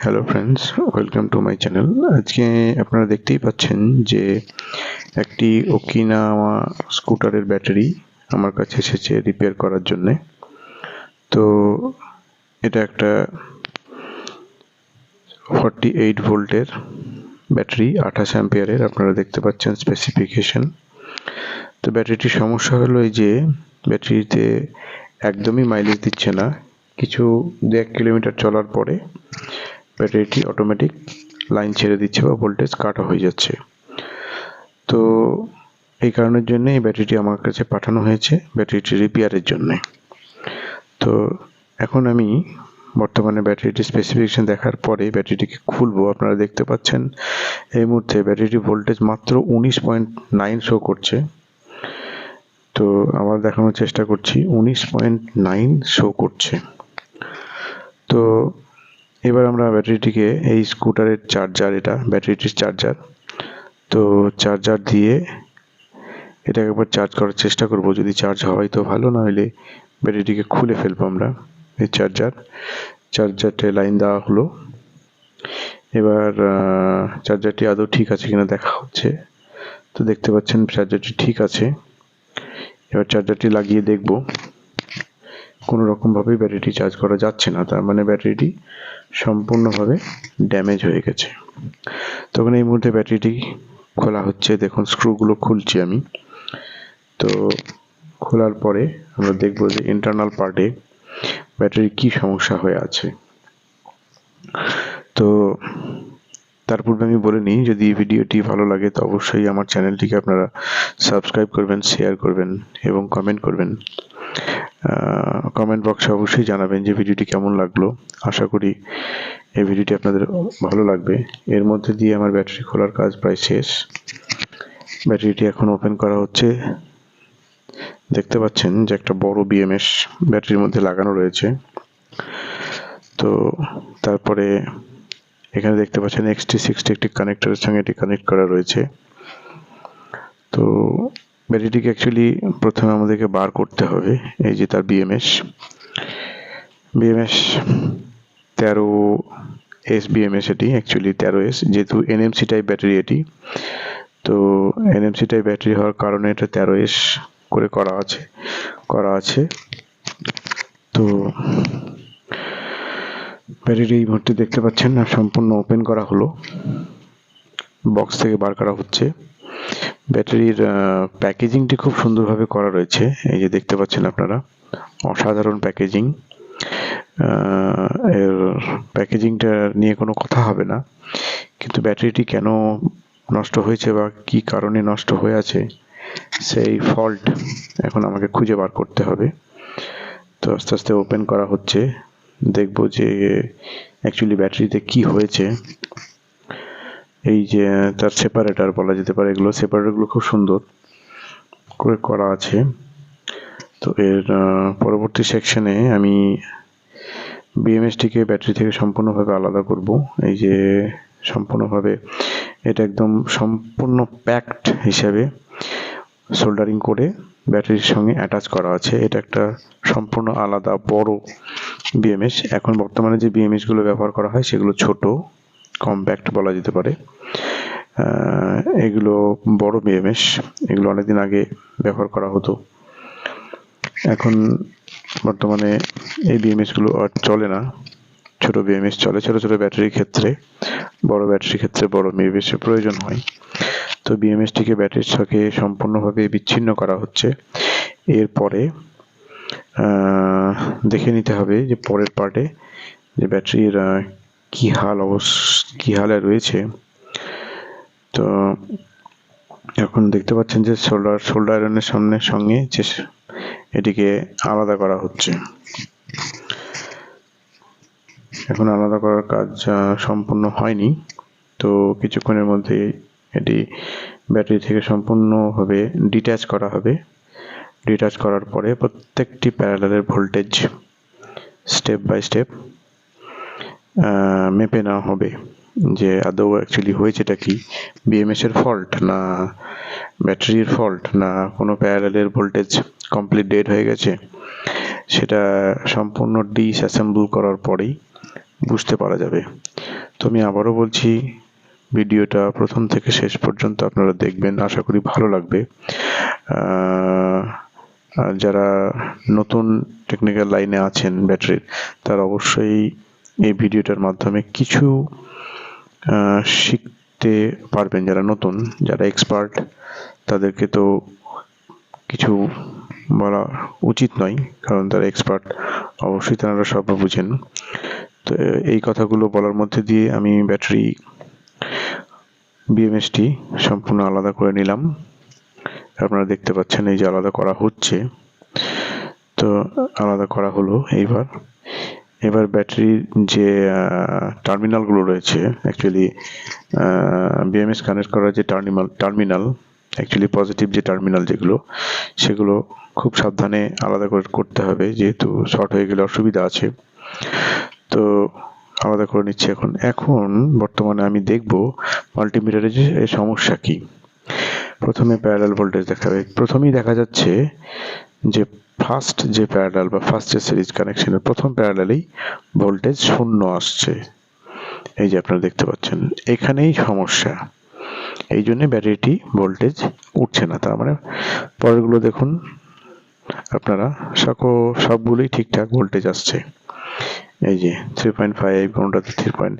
Hello friends, welcome to my channel. আজকে আপনারা দেখতেই পাচ্ছেন যে একটি ওকিনাওয়া স্কুটারের ব্যাটারি আমার কাছে এসেছে রিপেয়ার করার জন্যে। তো এটা একটা 48 ভোল্টের ব্যাটারি, 28 অ্যাম্পিয়ারের। আপনারা দেখতে পাচ্ছেন স্পেসিফিকেশন। তো ব্যাটারিটির সমস্যা হলো এই যে ব্যাটারিতে একদমই মাইলেজ দিচ্ছে না। কিছু 1 কিলোমিটার চলার পরে ব্যাটারিটি অটোমেটিক লাইন ছেড়ে দিচ্ছে বা ভোল্টেজ কাটা হয়ে যাচ্ছে। তো এই কারণের জন্য এই ব্যাটারিটি আমার কাছে পাঠানো হয়েছে ব্যাটারিটি রিপেয়ারের জন্য। তো এখন আমি বর্তমানে ব্যাটারিটির স্পেসিফিকেশন দেখার পরে ব্যাটারিটিকে খুলবো। আপনারা দেখতে পাচ্ছেন এই মুহূর্তে ব্যাটারিটি ভোল্টেজ মাত্র 19.9 শো করছে। তো আবার দেখানোর চেষ্টা করছি, 19.9 শো করছে। তো এবার আমরা ব্যাটারিটিকে, এই স্কুটারের চার্জার, এটা ব্যাটারিটির চার্জার, তো চার্জার দিয়ে এটাকে একবার চার্জ করার চেষ্টা করব। যদি চার্জ হয় তো ভালো, না হলে ব্যাটারিটিকে খুলে ফেলবো আমরা। এই চার্জারটা লাইন দেওয়া হলো। এবার চার্জারটি আদৌ ঠিক আছে কিনা দেখা হচ্ছে। তো দেখতে পাচ্ছেন চার্জারটি ঠিক আছে। এবার চার্জারটি লাগিয়ে দেখব। কোনো রকমভাবেই ব্যাটারিটি চার্জ করা যাচ্ছে না, তার মানে ব্যাটারিটি সম্পূর্ণভাবে ড্যামেজ হয়ে গেছে। তখন এই মুহূর্তে ব্যাটারিটি খোলা হচ্ছে। দেখুন স্ক্রুগুলো খুলছি আমি। তো খোলার পরে আমরা দেখব যে ইন্টারনাল পার্টে ব্যাটারি কি সমস্যা হয়ে আছে। তো তার পূর্বে আমি বলে নিই, যদি ভিডিওটি ভালো লাগে তো অবশ্যই আমার চ্যানেলটিকে আপনারা সাবস্ক্রাইব করবেন, শেয়ার করবেন এবং কমেন্ট করবেন। কমেন্ট বক্সে অবশ্যই জানাবেন যে ভিডিওটি কেমন লাগলো। আশা করি এই ভিডিওটি আপনাদের ভালো লাগবে। এর মধ্যে দিয়ে আমার ব্যাটারি খোলার কাজ প্রায় শেষ। ব্যাটারিটি এখন ওপেন করা হচ্ছে। দেখতে পাচ্ছেন যে একটা বড় বিএমএস ব্যাটারির মধ্যে লাগানো রয়েছে। তো তারপরে এখানে দেখতে পাচ্ছেন XT60 একটি কানেক্টরের সঙ্গে এটি কানেক্ট করা রয়েছে। তো ব্যাটারিটিকে অ্যাকচুয়ালি প্রথমে আমাদেরকে বার করতে হবে। এই যে তার বিএমএস 13S বিএমএস, এটি অ্যাকচুয়ালি 13S, যেহেতু এনএমসি টাইপ ব্যাটারি এটি। তো এনএমসি টাইপ ব্যাটারি হওয়ার কারণে এটা 13S করে করা আছে। তো ব্যাটারি এই মুহূর্তে দেখতে পাচ্ছেন না, সম্পূর্ণ ওপেন করা হলো, বক্স থেকে বার করা হচ্ছে। ব্যাটারির প্যাকেজিংটি খুব সুন্দরভাবে করা রয়েছে। এই যে দেখতে পাচ্ছেন আপনারা, অসাধারণ প্যাকেজিং। এর প্যাকেজিংটা নিয়ে কোনো কথা হবে না, কিন্তু ব্যাটারিটি কেন নষ্ট হয়েছে বা কি কারণে নষ্ট হয়ে আছে সেই ফল্ট এখন আমাকে খুঁজে বার করতে হবে। তো আস্তে আস্তে ওপেন করা হচ্ছে, দেখব যে অ্যাকচুয়ালি ব্যাটারিতে কি হয়েছে। এই যে তার সেপারেটর বলা যেতে পারে, এগুলো সেপারেটরগুলো খুব সুন্দর করে করা আছে। তো এর পরবর্তী সেকশনে আমি বিএমএসটিকে ব্যাটারি থেকে সম্পূর্ণভাবে আলাদা করব। এই যে সম্পূর্ণভাবে এটা একদম সম্পূর্ণ প্যাকড হিসাবে সোল্ডারিং করে ব্যাটারির সঙ্গে অ্যাটাচ করা আছে। এটা একটা সম্পূর্ণ আলাদা বড় বিএমএস। এখন বর্তমানে যে বিএমএসগুলো ব্যবহার করা হয় সেগুলো ছোট, কম্প্যাক্ট বলা যেতে পারে। এগুলো বড় বিএমএস, এগুলো অনেকদিন আগে ব্যবহার করা হতো। এখন বর্তমানে এই বিএমএসগুলো আর চলে না, ছোট বিএমএস চলে। ছোট ছোট ব্যাটারির ক্ষেত্রে, বড় ব্যাটারির ক্ষেত্রে বড় বিএমএসের প্রয়োজন হয়। তো বিএমএসটিকে ব্যাটারির সাথে সম্পূর্ণভাবে বিচ্ছিন্ন করা হচ্ছে। এরপরে দেখে নিতে হবে যে পরের পার্টে যে ব্যাটারির কি হালে রয়েছে। তো এখন দেখতে পাচ্ছেন যে সোল্ডার আয়রনের সঙ্গে যে এটিকে আলাদা করা হচ্ছে। এখন আলাদা করার কাজ সম্পূর্ণ হয়নি। তো কিছুক্ষণের মধ্যে এটি ব্যাটারি থেকে সম্পূর্ণভাবে ডিট্যাচ করা হবে। ডিট্যাচ করার পরে প্রত্যেকটি প্যারালালের ভোল্টেজ স্টেপ বাই স্টেপ মেপে নেওয়া হবে যে আদৌ অ্যাকচুয়ালি হয়েছেটা কি, বিএমএসের ফল্ট না ব্যাটারির ফল্ট না কোনো প্যারালালের ভোল্টেজ কমপ্লিট ডেড হয়ে গেছে। সেটা সম্পূর্ণ ডিসঅ্যাসেম্বল করার পরেই বুঝতে পারা যাবে। তো আমি আবারও বলছি, ভিডিওটা প্রথম থেকে শেষ পর্যন্ত আপনারা দেখবেন, আশা করি ভালো লাগবে। যারা নতুন টেকনিক্যাল লাইনে আছেন ব্যাটারির, তারা অবশ্যই এই ভিডিওটার মাধ্যমে কিছু শিখতে পারবেন। যারা নতুন, যারা এক্সপার্ট, তাদেরকে তো কিছু বলা উচিত নয়, কারণ তারা এক্সপার্ট, অবশ্যই তারা সব বুঝেন। তো এই কথাগুলো বলার মধ্যে দিয়ে আমি ব্যাটারি বিএমএসটি সম্পূর্ণ আলাদা করে নিলাম। আপনারা দেখতে পাচ্ছেন এই যে আলাদা করা হচ্ছে। তো আলাদা করা হলো। এবার ব্যাটারির যে টার্মিনালগুলো রয়েছে, অ্যাকচুয়ালি বিএমএস কানেক্ট করার যে টার্মিনাল অ্যাকচুয়ালি পজিটিভ যে টার্মিনাল যেগুলো, সেগুলো খুব সাবধানে আলাদা করে করতে হবে, যেহেতু শর্ট হয়ে গেলে অসুবিধা আছে। তো আলাদা করে নিচ্ছি। এখন বর্তমানে আমি দেখব মাল্টিমিটারের যে সমস্যা কি। প্রথমে প্যারালাল ভোল্টেজ দেখাবে। প্রথমেই দেখা যাচ্ছে যে ফার্স্ট যে প্যারালাল বা ফার্স্ট যে সিরিজ কানেকশনের প্রথম প্যারালালেই ভোল্টেজ 0 আসছে। এই যে আপনারা দেখতে পাচ্ছেন, এখানেই সমস্যা। এই জন্য ব্যাটারিটি ভোল্টেজ উঠছে না। তার মানে পরেরগুলো দেখুন আপনারা, সবগুলোই ঠিকঠাক ভোল্টেজ আসছে। এই যে 3.5, কোনটাতে 3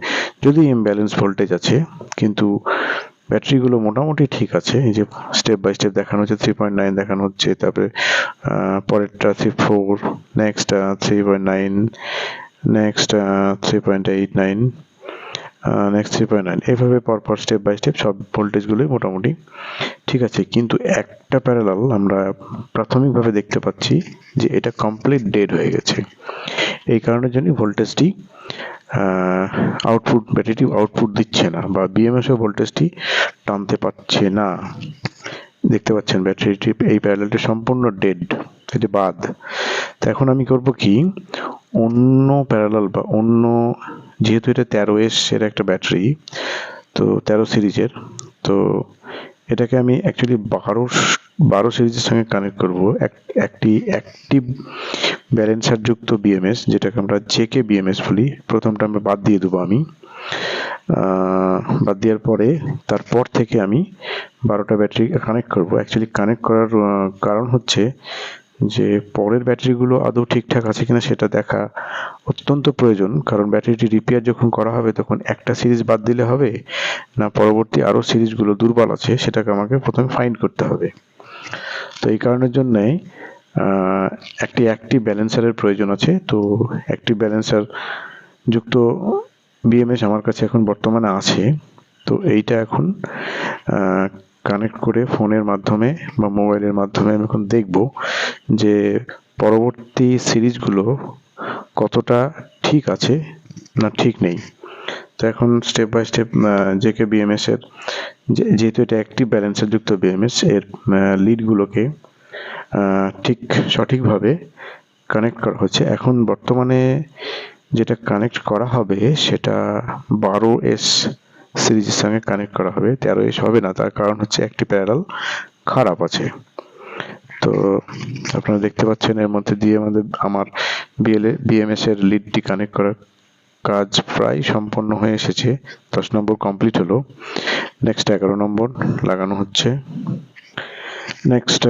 যদি ইমব্যালেন্স ভোল্টেজ আছে, কিন্তু ব্যাটারিগুলো মোটামুটি ঠিক আছে। এই যে স্টেপ বাই স্টেপ দেখানো হচ্ছে, 3.9 দেখানো হচ্ছে, তারপরে পরেরটা 3.4, নেক্সট 3.9, নেক্সট 3.89, নেক্সট 3.9, এইভাবে পরপর স্টেপ বাই স্টেপ সব ভোল্টেজগুলোই মোটামুটি ঠিক আছে। কিন্তু একটা প্যারালাল আমরা প্রাথমিকভাবে দেখতে পাচ্ছি যে এটা কমপ্লিট ডেড হয়ে গেছে। এই কারণের জন্য ভোল্টেজটি ব্যাটারিটি আউটপুট দিচ্ছে না, বা বিএমএসও ভোল্টেজটি টানতে পারছে না। দেখতে পাচ্ছেন ব্যাটারিটি, এই প্যারালালটি সম্পূর্ণ ডেড, এটি বাদ। তো এখন আমি করব কি, অন্য প্যারালাল বা অন্য, যেহেতু এটা 13S এর একটা ব্যাটারি, তো 13 সিরিজের, তো এটাকে আমি অ্যাকচুয়ালি 12 সিরিজের সঙ্গে কানেক্ট করব। একটি অ্যাক্টিভ ব্যালেন্সার যুক্ত বিএমএস, যেটাকে আমরা জেকে বিএমএস বলি। প্রথমটা আমরা বাদ দিয়ে দেবো। আমি বাদ দেওয়ার পরে তারপর থেকে আমি 12টা ব্যাটারি কানেক্ট করব। অ্যাকচুয়ালি কানেক্ট করার কারণ হচ্ছে যে পরের ব্যাটারিগুলো আদৌ ঠিকঠাক আছে কিনা সেটা দেখা অত্যন্ত প্রয়োজন। কারণ ব্যাটারিটি রিপেয়ার যখন করা হবে, তখন একটা সিরিজ বাদ দিলে হবে না, পরবর্তী আরও সিরিজগুলো দুর্বল আছে, সেটাকে আমাকে প্রথমে ফাইন্ড করতে হবে। তো এই কারণের জন্যে একটি অ্যাক্টিভ ব্যালেন্সারের প্রয়োজন আছে। তো অ্যাক্টিভ ব্যালেন্সার যুক্ত বিএমএস আমার কাছে এখন বর্তমানে আছে। তো এইটা এখন কানেক্ট করে ফোনের মাধ্যমে বা মোবাইলের মাধ্যমে আমি এখন দেখব যে পরবর্তী সিরিজগুলো কতটা ঠিক আছে না ঠিক নেই। তো এখন step by step JK BMS এর, যেহেতু এটা অ্যাক্টিভ ব্যালেন্সার যুক্ত বিএমএস, এর লিডগুলোকে ঠিক সঠিকভাবে কানেক্ট করা হচ্ছে। এখন বর্তমানে যেটা কানেক্ট করা হবে সেটা 12S সিরিজের সঙ্গে কানেক্ট করা হবে, 13S হবে না। তার কারণ হচ্ছে একটি প্যারালাল খারাপ আছে। তো আপনারা দেখতে পাচ্ছেন এর মধ্যে দিয়ে আমার বিএমএস এর লিডটি কানেক্ট করার কাজ প্রায় সম্পন্ন হয়ে এসেছে। 10 নম্বর কমপ্লিট হলো। নেক্সট 11 নম্বর লাগানো হচ্ছে। নেক্সট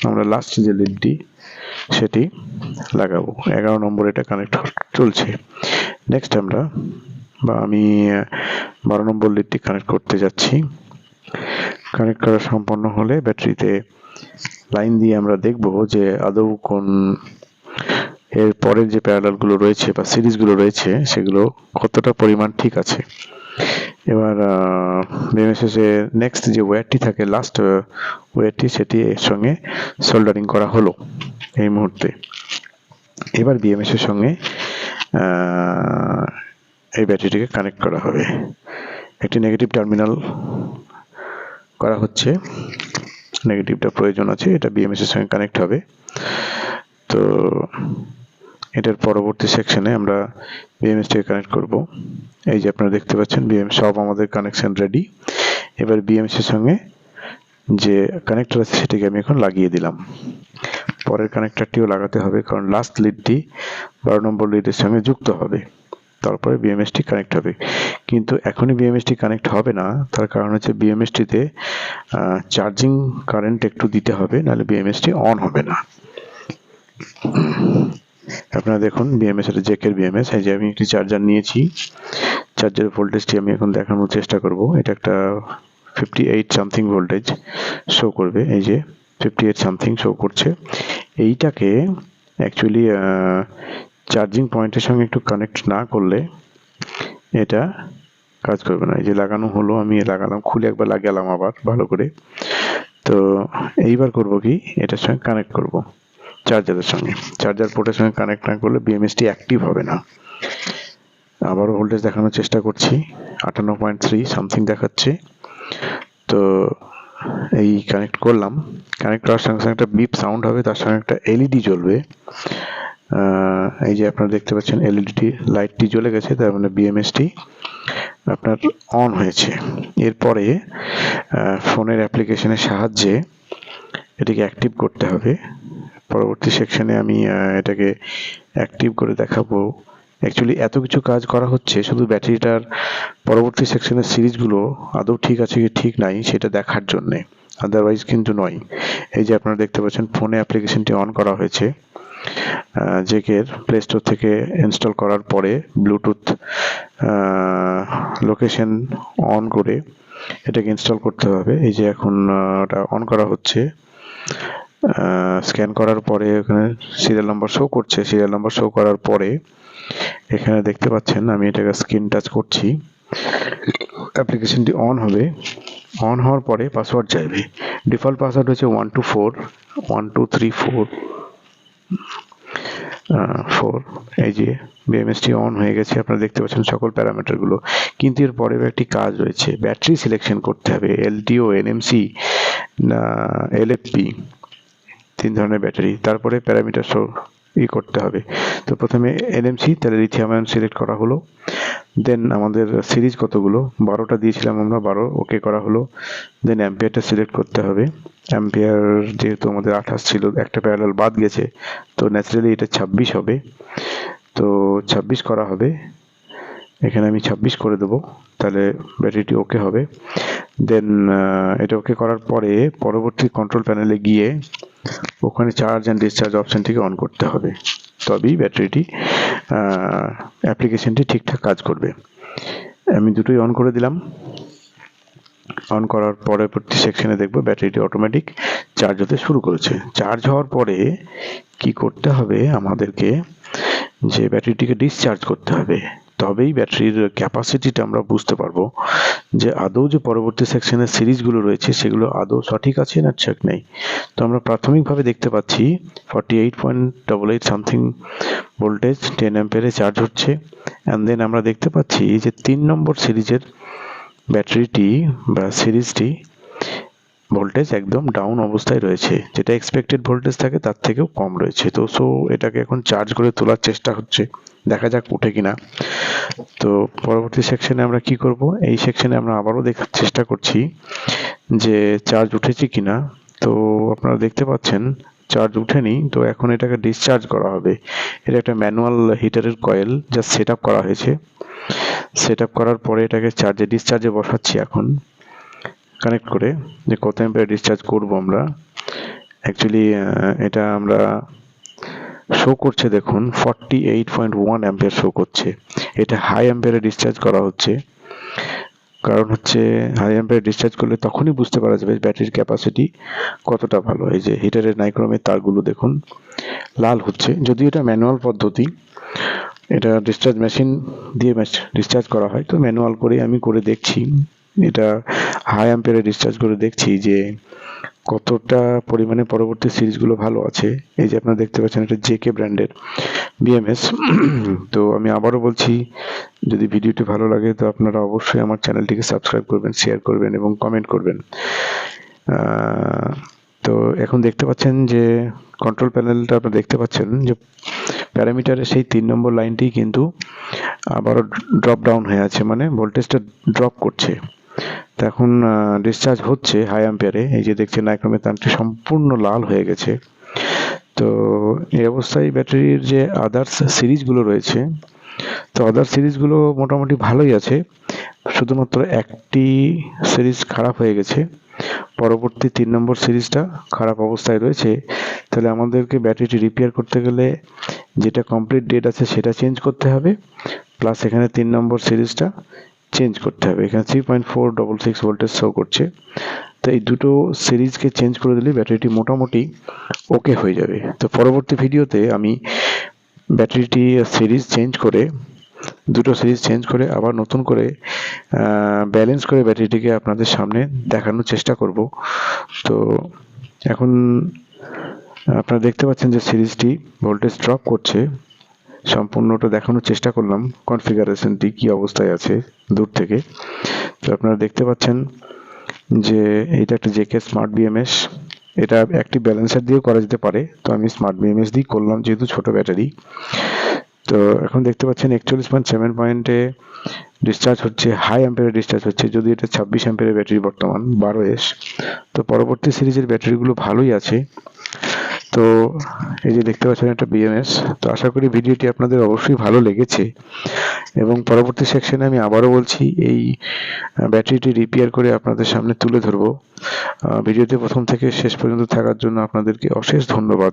আমরা লাস্ট যে লিডটি সেটি লাগাবো। 11 নম্বর এটা কানেক্ট চলছে। নেক্সট আমি 12 নম্বর লিডটি কানেক্ট করতে যাচ্ছি। কানেক্ট করা সম্পন্ন হলে ব্যাটারিতে লাইন দিয়ে আমরা দেখব যে আদৌ কোন এর পরের যে প্যারালালগুলো রয়েছে বা সিরিজগুলো রয়েছে সেগুলো কতটা পরিমাণ ঠিক আছে। এবার বিএমএসএ নেক্সট যে ওয়্যারটি থাকে, লাস্ট ওয়্যারটি, সেটি এর সঙ্গে সোল্ডারিং করা হলো এই মুহূর্তে। এবার বিএমএস এর সঙ্গে এই ব্যাটারিটিকে কানেক্ট করা হবে। একটি নেগেটিভ টার্মিনাল করা হচ্ছে, নেগেটিভটা প্রয়োজন আছে, এটা বিএমএস এর সঙ্গে কানেক্ট হবে। তো এটার পরবর্তী সেকশনে আমরা বিএমএসটিকে কানেক্ট করব। এই যে আপনারা দেখতে পাচ্ছেন সব আমাদের কানেকশন রেডি। এবার বিএমএস এর সঙ্গে যে কানেক্টর আছে সেটাকে আমি এখন লাগিয়ে দিলাম। পরের কানেক্টরটিও লাগাতে হবে, কারণ লাস্ট লিডটি 12 নম্বর লিডের সঙ্গে যুক্ত হবে। তারপরে বিএমএসটি কানেক্ট হবে। কিন্তু এখনই বিএমএসটি কানেক্ট হবে না, তার কারণ হচ্ছে বিএমএসটিতে চার্জিং কারেন্ট একটু দিতে হবে, নাহলে বিএমএসটি অন হবে না। আপনারা দেখুন বিএমএস, এটা জেকের বিএমএস। এই যে আমি একটি চার্জার নিয়েছি, চার্জারের ভোল্টেজটি আমি এখন দেখানোর চেষ্টা করব। এটা একটা 58 সামথিং ভোল্টেজ শো করবে, এই যে 58 সামথিং শো করছে। এইটাকে অ্যাকচুয়ালি চার্জিং পয়েন্টের সঙ্গে একটু কানেক্ট না করলে এটা কাজ করবে না। এই যে লাগানো হলো, আমি লাগালাম, খুলে একবার লাগালাম আবার ভালো করে। তো এইবার করব কি, এটার সঙ্গে কানেক্ট করব চার্জারের সঙ্গে। চার্জার পোর্টের সঙ্গে কানেক্ট না করলে বিএমএসটি অ্যাক্টিভ হবে না। আবারও ভোল্টেজ দেখানোর চেষ্টা করছি, 58.3 সামথিং দেখাচ্ছে। তো এই কানেক্ট করলাম, কানেক্ট করার সঙ্গে সঙ্গে একটা বিপ সাউন্ড হবে, তার সঙ্গে একটা এলইডি জ্বলবে। এই যে আপনারা দেখতে পাচ্ছেন এলইডি লাইটটি জ্বলে গেছে, তার মানে বিএমএসটি আপনার অন হয়েছে। এরপরে ফোনের অ্যাপ্লিকেশনের সাহায্যে এটিকে অ্যাক্টিভ করতে হবে। পরবর্তী সেকশনে আমি এটাকে অ্যাক্টিভ করে দেখাবো। অ্যাকচুয়ালি এত কিছু কাজ করা হচ্ছে শুধু ব্যাটারিটার পরবর্তী সেকশনের সিরিজগুলো আদৌ ঠিক আছে কি ঠিক নাই সেটা দেখার জন্যে, আদারওয়াইজ কিন্তু নয়। এই যে আপনারা দেখতে পাচ্ছেন ফোনে অ্যাপ্লিকেশনটি অন করা হয়েছে। জেকের প্লে স্টোর থেকে ইনস্টল করার পরে ব্লুটুথ লোকেশন অন করে এটাকে ইনস্টল করতে হবে। এই যে এখন ওটা অন করা হচ্ছে। স্ক্যান করার পরে এখানে সিরিয়াল নাম্বার শো করছে। সিরিয়াল নাম্বার শো করার পরে এখানে দেখতে পাচ্ছেন আমি এটাকে স্ক্রিন টাচ করছি, অ্যাপ্লিকেশনটি অন হবে। অন হওয়ার পরে পাসওয়ার্ড চাইবে। ডিফল্ট পাসওয়ার্ড হচ্ছে 124 4। এই যে বিএমএসটি অন হয়ে গেছে, আপনারা দেখতে পাচ্ছেন সকল প্যারামিটারগুলো। কিন্তু এর পরে একটি কাজ রয়েছে, ব্যাটারি সিলেকশন করতে হবে। এলটিও, এনএমসি না এলএফপি, 3 ধরনের ব্যাটারি। তারপরে প্যারামিটার করতে হবে। তো প্রথমে এনএমসি, তাহলে লিথিয়াম আয়ন সিলেক্ট করা হলো। দেন আমাদের সিরিজ কতগুলো, 12টা দিয়েছিলাম আমরা, 12 ওকে করা হলো। দেন অ্যাম্পিয়ারটা সিলেক্ট করতে হবে। অ্যাম্পিয়ার যেহেতু আমাদের 28 ছিল, একটা প্যারালাল বাদ গেছে, তো ন্যাচারালি এটা 26 হবে। তো 26 করা হবে, এখানে আমি 26 করে দেবো, তাহলে ব্যাটারিটি ওকে হবে। দেন এটা ওকে করার পরে পরবর্তী কন্ট্রোল প্যানেলে গিয়ে ওখানে চার্জ অ্যান্ড ডিসচার্জ অপশানটিকে অন করতে হবে, তবেই ব্যাটারিটি অ্যাপ্লিকেশনটি ঠিকঠাক কাজ করবে। আমি দুটোই অন করে দিলাম। অন করার পরবর্তী সেকশনে দেখব ব্যাটারিটি অটোমেটিক চার্জ হতে শুরু করেছে। চার্জ হওয়ার পরে কি করতে হবে আমাদেরকে, যে ব্যাটারিটিকে ডিসচার্জ করতে হবে, তবেই ব্যাটারির ক্যাপাসিটিটা আমরা বুঝতে পারবো যে আদৌ যে পরবর্তী সেকশনের সিরিজগুলো রয়েছে সেগুলো আদৌ সঠিক আছে না ঠিক নেই। তো আমরা প্রাথমিকভাবে দেখতে পাচ্ছি 48.88 সামথিং ভোল্টেজ 10 অ্যাম্পিয়ারে চার্জ হচ্ছে। অ্যান্ড দেন আমরা দেখতে পাচ্ছি যে 3 নম্বর সিরিজের ব্যাটারিটি বা সিরিজটি ভোল্টেজ একদম ডাউন অবস্থায় রয়েছে, যেটা এক্সপেক্টেড ভোল্টেজ থাকে তার থেকেও কম রয়েছে। তো এটাকে এখন চার্জ করে তোলার চেষ্টা হচ্ছে, দেখা যাক উঠে কিনা। তো পরবর্তী সেকশনে আমরা কি করব, এই সেকশনে আমরা আবারও দেখার চেষ্টা করছি যে চার্জ উঠেছে কিনা। তো আপনারা দেখতে পাচ্ছেন চার্জ উঠেনি। তো এখন এটাকে ডিসচার্জ করা হবে। এটা একটা ম্যানুয়াল হিটারের কয়েল যা সেট আপ করা হয়েছে। সেট আপ করার পরে এটাকে ডিসচার্জে বসাচ্ছি এখন, কানেক্ট করে যে কত অ্যাম্পিয়ার ডিসচার্জ করব আমরা। অ্যাকচুয়ালি এটা আমরা শো করছে, দেখুন 48.1 অ্যাম্পিয়ার শো করছে। এটা হাই অ্যাম্পিয়ারে ডিসচার্জ করা হচ্ছে, কারণ হচ্ছে হাই অ্যাম্পিয়ারে ডিসচার্জ করলে তখনই বুঝতে পারা যাবে ব্যাটারির ক্যাপাসিটি কতটা ভালো। এই যে হিটারের নাইক্রোমের তারগুলো দেখুন লাল হচ্ছে, যদিও এটা ম্যানুয়াল পদ্ধতি, এটা ডিসচার্জ মেশিন দিয়ে ডিসচার্জ করা হয়। তো ম্যানুয়াল করে আমি করে দেখছি, এটা হাই অ্যাম্পিয়ারে ডিসচার্জ করে দেখছি যে কতটা পরিমাণে পরবর্তী সিরিজগুলো ভালো আছে। এই যে আপনারা দেখতে পাচ্ছেন এটা জেকে ব্র্যান্ডের বিএমএস। তো আমি আবারও বলছি, যদি ভিডিওটি ভালো লাগে তো আপনারা অবশ্যই আমার চ্যানেলটিকে সাবস্ক্রাইব করবেন, শেয়ার করবেন এবং কমেন্ট করবেন। তো এখন দেখতে পাচ্ছেন যে কন্ট্রোল প্যানেলটা আপনারা দেখতে পাচ্ছেন যে প্যারামিটারের সেই 3 নম্বর লাইনটি কিন্তু আবারও ড্রপ ডাউন হয়ে আছে, মানে ভোল্টেজটা ড্রপ করছে। তো এখন ডিসচার্জ হচ্ছে হাই অ্যাম্পিয়ারে। এই যে দেখছেন নাইক্রোমের তারটি সম্পূর্ণ লাল হয়ে গেছে। তো এই অবস্থায় ব্যাটারির যে আদার্স সিরিজগুলো রয়েছে তো আদার সিরিজগুলো মোটামুটি ভালোই আছে, শুধুমাত্র একটি সিরিজ খারাপ হয়ে গেছে। পরবর্তী 3 নম্বর সিরিজটা খারাপ অবস্থায় রয়েছে। তাহলে আমাদেরকে ব্যাটারিটি রিপেয়ার করতে গেলে যেটা কমপ্লিট ডেট আছে সেটা চেঞ্জ করতে হবে, প্লাস এখানে 3 নম্বর সিরিজটা চেঞ্জ করতে হবে। এখানে 3.466 ভোল্টেজ শো করছে। তো এই দুটো সিরিজকে চেঞ্জ করে দিলে ব্যাটারিটি মোটামুটি ওকে হয়ে যাবে। তো পরবর্তী ভিডিওতে আমি ব্যাটারিটি সিরিজ চেঞ্জ করে, দুটো সিরিজ চেঞ্জ করে আবার নতুন করে ব্যালেন্স করে ব্যাটারিটিকে আপনাদের সামনে দেখানোর চেষ্টা করব। তো এখন আপনারা দেখতে পাচ্ছেন যে সিরিজটি ভোল্টেজ ড্রপ করছে, সম্পূর্ণটা দেখানোর চেষ্টা করলাম কনফিগারেশনটি কি অবস্থায় আছে দূর থেকে। তো আপনারা দেখতে পাচ্ছেন যে এটা একটা জেকে স্মার্ট বিএমএস, এটা একটি ব্যালেন্সার দিয়েও করা যেতে পারে, তো আমি স্মার্ট বিএমএস দিয়ে করলাম যেহেতু ছোট ব্যাটারি। তো এখন দেখতে পাচ্ছেন 41.7 পয়েন্টে ডিসচার্জ হচ্ছে, হাই অ্যাম্পিয়ারে ডিসচার্জ হচ্ছে, যদি এটা 26 অ্যাম্পিয়ারের ব্যাটারি বর্তমান 12S। তো পরবর্তী সিরিজের ব্যাটারিগুলো ভালোই আছে। তো এই যে দেখতে পাচ্ছেন একটা বিএমএস। তো আশা করি ভিডিওটি আপনাদের অবশ্যই ভালো লেগেছে, এবং পরবর্তী সেকশনে আমি আবারও বলছি এই ব্যাটারিটি রিপেয়ার করে আপনাদের সামনে তুলে ধরবো। ভিডিওতে প্রথম থেকে শেষ পর্যন্ত থাকার জন্য আপনাদেরকে অশেষ ধন্যবাদ।